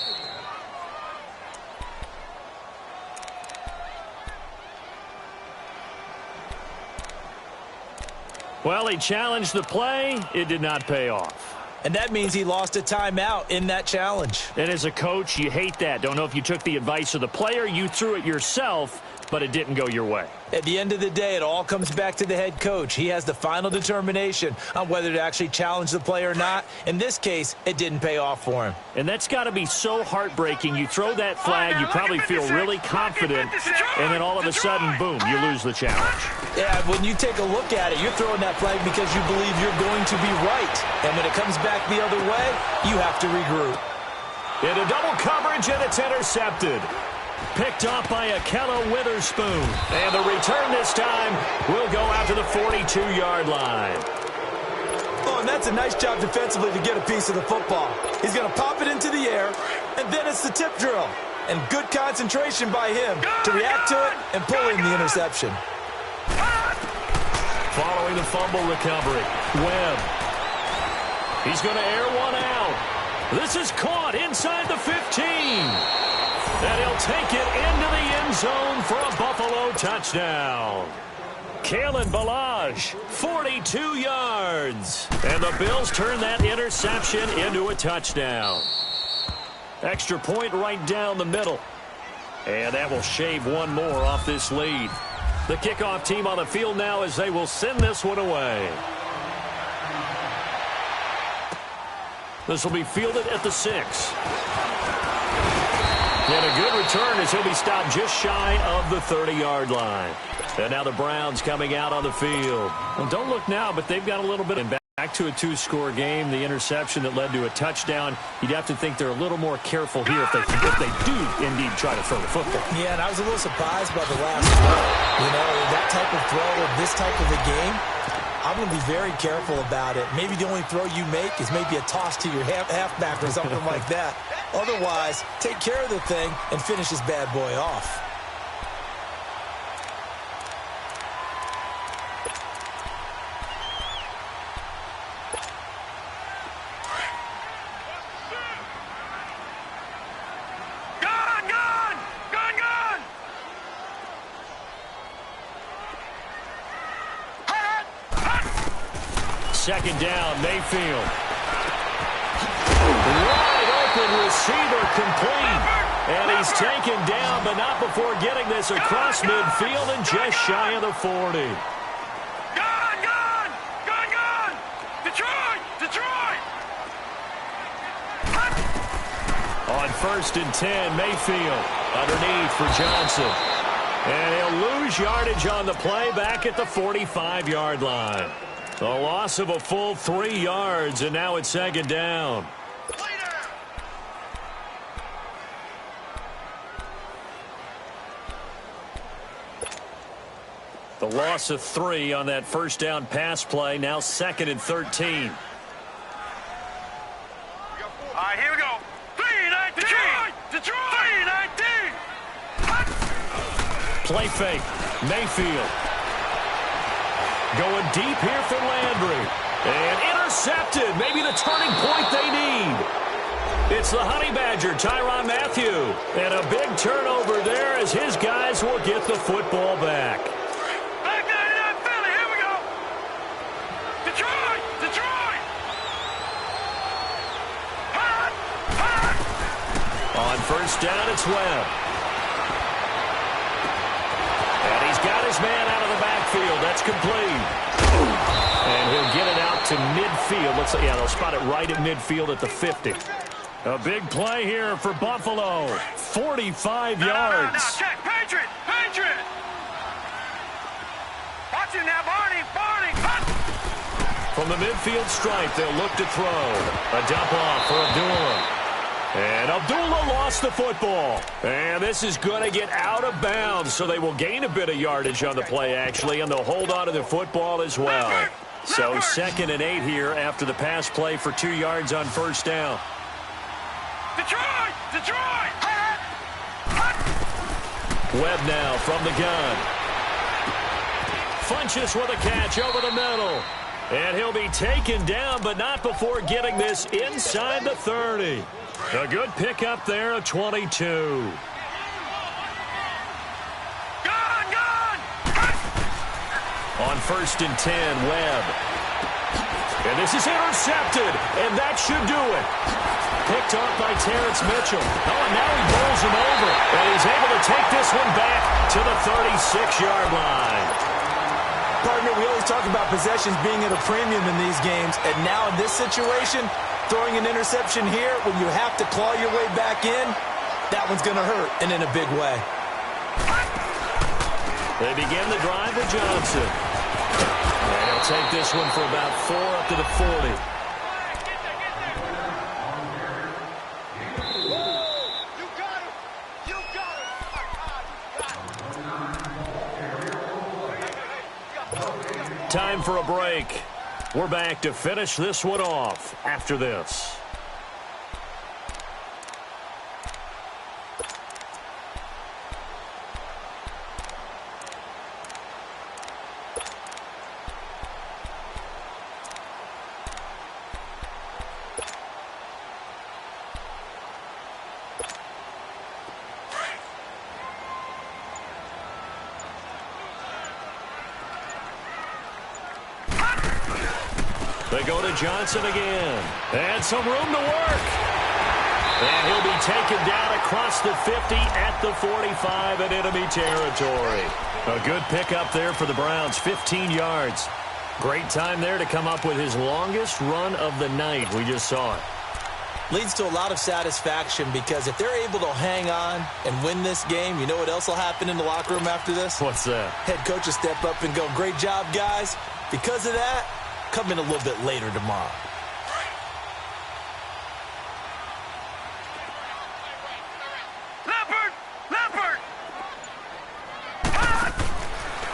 Well, he challenged the play. It did not pay off. And that means he lost a timeout in that challenge. And as a coach, you hate that. Don't know if you took the advice of the player, you threw it yourself, but it didn't go your way. At the end of the day, it all comes back to the head coach. He has the final determination on whether to actually challenge the play or not. In this case, it didn't pay off for him. And that's got to be so heartbreaking. You throw that flag, you probably feel really confident, and then all of a sudden, boom, you lose the challenge. Yeah, when you take a look at it, you're throwing that flag because you believe you're going to be right. And when it comes back the other way, you have to regroup. Into double coverage, and it's intercepted. Picked off by Akello Witherspoon. And the return this time will go out to the 42-yard line. Oh, and that's a nice job defensively to get a piece of the football. He's going to pop it into the air, and then it's the tip drill. And good concentration by him to react to it and pull in the interception. Following the fumble recovery, Webb. He's going to air one out. This is caught inside the 15. And he'll take it into the end zone for a Buffalo touchdown. Kalen Ballage, 42 yards. And the Bills turn that interception into a touchdown. Extra point right down the middle. And that will shave one more off this lead. The kickoff team on the field now as they will send this one away. This will be fielded at the 6. And a good return as he'll be stopped just shy of the 30-yard line. And now the Browns coming out on the field. Well, don't look now, but they've got a little bit of back to a 2-score game. The interception that led to a touchdown. You'd have to think they're a little more careful here if they do indeed try to throw the football. Yeah, and I was a little surprised by the last throw. You know, that type of throw or this type of a game, I'm going to be very careful about it. Maybe the only throw you make is maybe a toss to your halfback or something like that. Otherwise, take care of the thing and finish this bad boy off. Second down, Mayfield. Wide open receiver complete. And he's taken down, but not before getting this across midfield and just shy of the 40. Gone! Detroit! On 1st and 10, Mayfield underneath for Johnson. And he'll lose yardage on the play back at the 45-yard line. A loss of a full 3 yards, and now it's second down. The loss of 3 on that first down pass play, now 2nd and 13. All right, here we go. 3-19. Detroit. 3-19. Play fake. Mayfield. Going deep here for Landry. And intercepted. Maybe the turning point they need. It's the Honey Badger, Tyrann Mathieu. And a big turnover there as his guys will get the football back. Back 99 Philly. Here we go. Detroit. On first down, it's Webb. And he's got his man out of the backfield. That's complete. And he'll get it out to midfield. Let's say, yeah, they'll spot it right at midfield at the 50. A big play here for Buffalo. 45 yards. Now, check. Patriot. Watch it now, Barney. From the midfield stripe, they'll look to throw. A dump off for Abdullah. And Abdullah lost the football. And this is going to get out of bounds, so they will gain a bit of yardage on the play, actually, and they'll hold on to the football as well. So 2nd and 8 here after the pass play for 2 yards on first down. Detroit. Webb now from the gun. Funches with a catch over the middle. And he'll be taken down, but not before getting this inside the 30. A good pickup there, a 22. On 1st and 10, Webb. And this is intercepted, and that should do it. Picked off by Terrence Mitchell. Oh, and now he bowls him over. And he's able to take this one back to the 36-yard line. Partner, we always talk about possessions being at a premium in these games, and now in this situation, throwing an interception here when you have to claw your way back in, that one's going to hurt, and in a big way. They begin the drive with Johnson. And he'll take this one for about 4 up to the 40. Time for a break. We're back to finish this one off after this. They go to Johnson again. And some room to work. And he'll be taken down across the 50 at the 45 in enemy territory. A good pickup there for the Browns, 15 yards. Great time there to come up with his longest run of the night. We just saw it. Leads to a lot of satisfaction because if they're able to hang on and win this game, you know what else will happen in the locker room after this? What's that? Head coach will step up and go, great job, guys. Because of that, come in a little bit later tomorrow.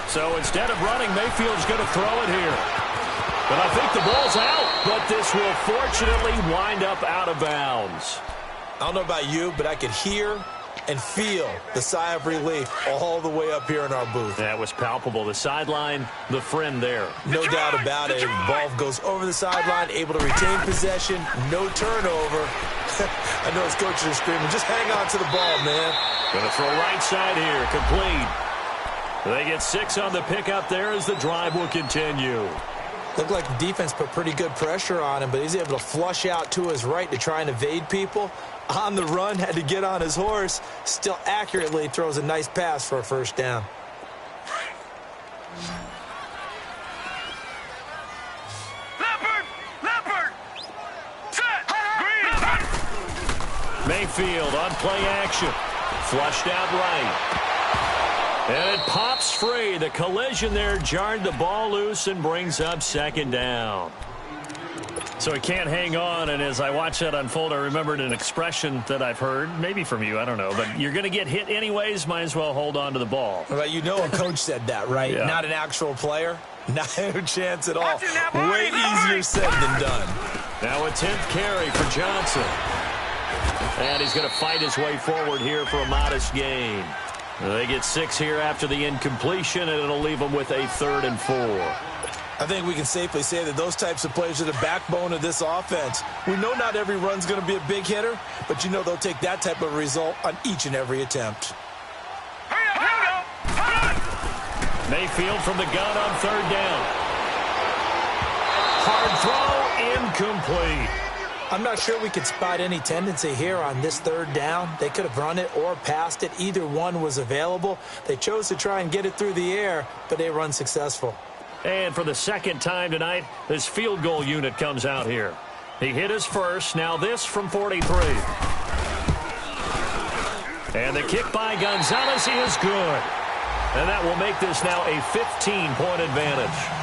So instead of running, Mayfield's going to throw it here. But I think the ball's out, but this will fortunately wind up out of bounds. I don't know about you, but I could hear and feel the sigh of relief all the way up here in our booth. That was palpable. The sideline, the friend there. No doubt about it. The ball goes over the sideline, able to retain possession, no turnover. I know his coaches are screaming, just hang on to the ball, man. Going to throw right side here, complete. They get 6 on the pickup there as the drive will continue. Looked like the defense put pretty good pressure on him, but he's able to flush out to his right to try and evade people. On the run, had to get on his horse. Still accurately throws a nice pass for a first down. Leopard! Set! Green! Mayfield on play action. Flushed out right. And it pops free. The collision there jarred the ball loose and brings up second down. So he can't hang on, and as I watch that unfold, I remembered an expression that I've heard, maybe from you, I don't know, but you're going to get hit anyways, might as well hold on to the ball. Well, you know a coach said that, right? Yeah. Not an actual player. Not a chance at all. Now, Way easier said than done. Now a 10th carry for Johnson. And he's going to fight his way forward here for a modest gain. They get 6 here after the incompletion, and it'll leave them with a 3rd and 4. I think we can safely say that those types of plays are the backbone of this offense. We know not every run's going to be a big hitter, but you know they'll take that type of result on each and every attempt. Mayfield from the gun on 3rd down. Hard throw, incomplete. I'm not sure we could spot any tendency here on this 3rd down. They could have run it or passed it. Either one was available. They chose to try and get it through the air, but they were unsuccessful. And for the second time tonight, this field goal unit comes out here. He hit his first. Now this from 43. And the kick by Gonzalez is good. And that will make this now a 15-point advantage.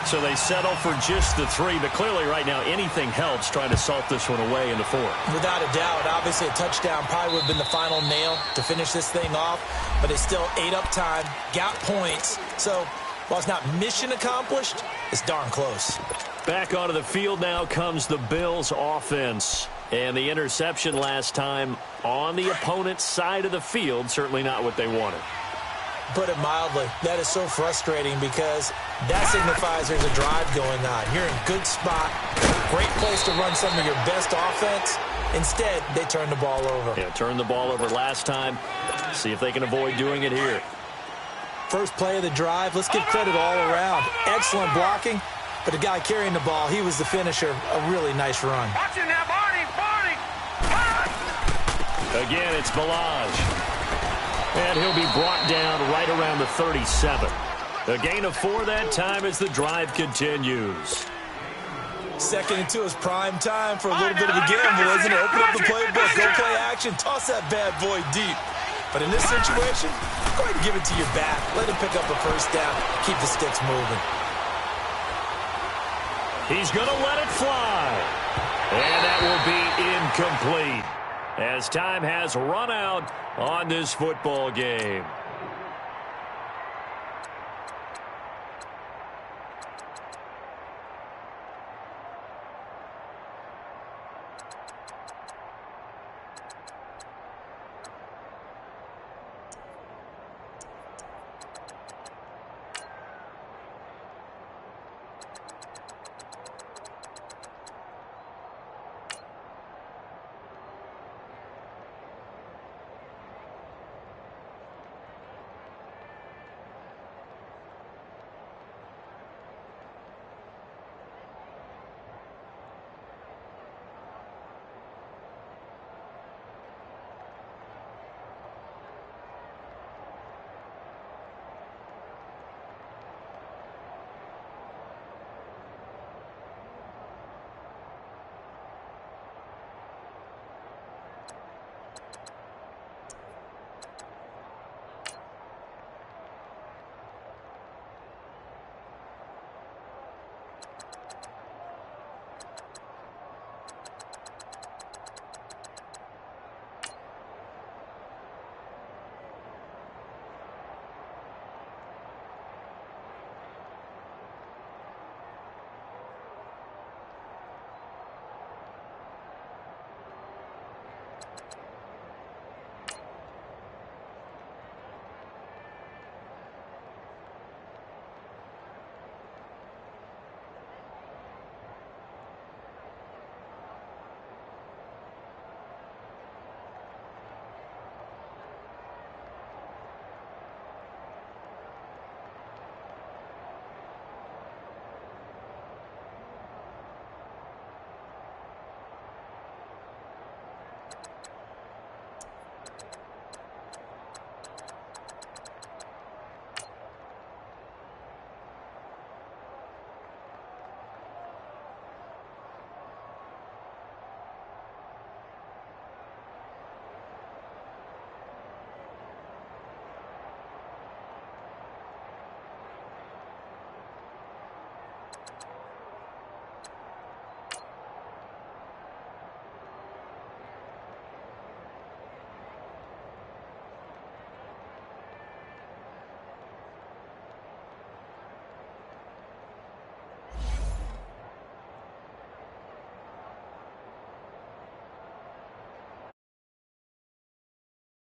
So they settle for just the 3, but clearly right now anything helps trying to salt this one away in the 4th. Without a doubt, obviously a touchdown probably would have been the final nail to finish this thing off, but they still ate up time, got points. So while it's not mission accomplished, it's darn close. Back onto the field now comes the Bills offense. And the interception last time on the opponent's side of the field, certainly not what they wanted. Put it mildly, that is so frustrating because that signifies there's a drive going on. You're in good spot, great place to run some of your best offense. Instead, they turn the ball over. Yeah, turned the ball over last time. See if they can avoid doing it here. First play of the drive, let's give credit all around. Excellent blocking, but the guy carrying the ball, he was the finisher. A really nice run. Watch it now, Barney! Again, it's Balaj. And he'll be brought down right around the 37. A gain of 4 that time as the drive continues. 2nd and 2 is prime time for a little bit of a gamble, isn't it? Open up the playbook, go play action, toss that bad boy deep. But in this situation, go ahead and give it to your back. Let him pick up a first down. Keep the sticks moving. He's going to let it fly. And that will be incomplete as time has run out on this football game.